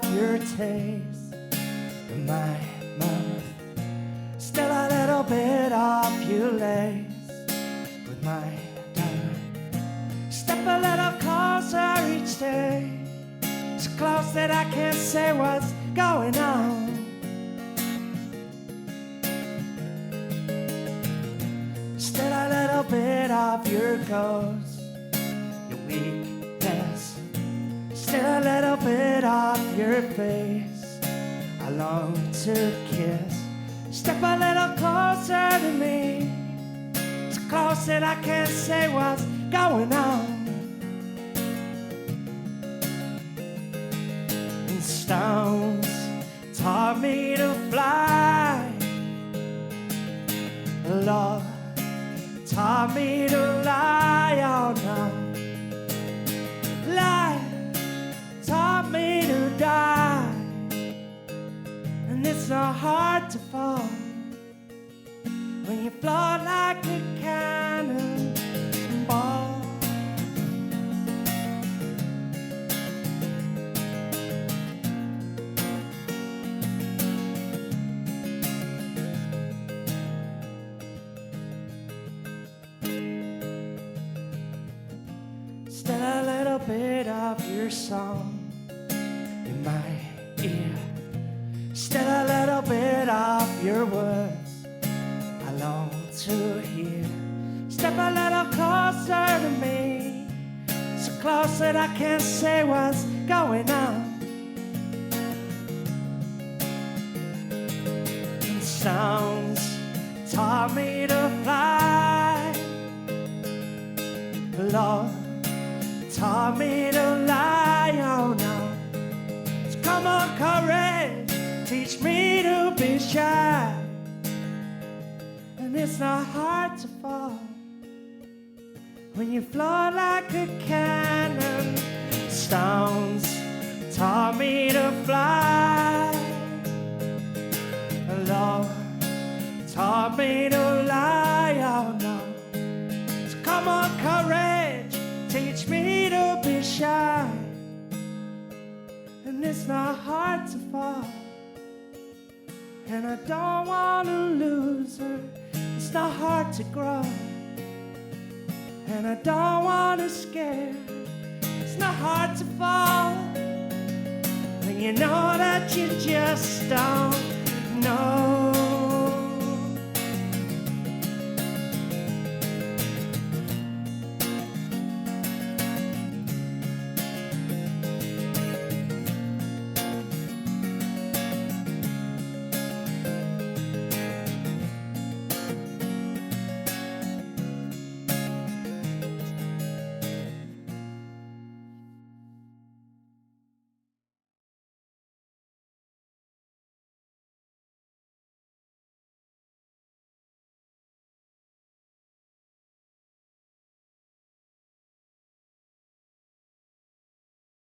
of your taste in my mouth. Still a little bit of you lace with my tongue. Step a little closer each day, so close that I can't say what's going on. Still a little bit of your ghost, your weakness. Still a little bit of your face I long to kiss. Step a little closer to me, so close that I can't say what's going on. And stones taught me to fly, Lord taught me to lie, oh no. Lie taught me to die, and it's not hard to fall when you float like a cannonball. Still a little bit of your song in my ear. Still a little bit of your words I long to hear. Step a little closer to me, so close that I can't say what's going on. And sounds taught me to fly, Lord taught me to lie, oh no. So come on, courage, teach me to be shy. And it's not hard to fall when you float like a cannon. Stones taught me to fly, Lord taught me to lie, oh no. So come on, courage, teach me to be shy. And it's not hard to fall, and I don't want to lose her. It's not hard to grow, and I don't want to scare. It's not hard to fall, and you know that you just don't know.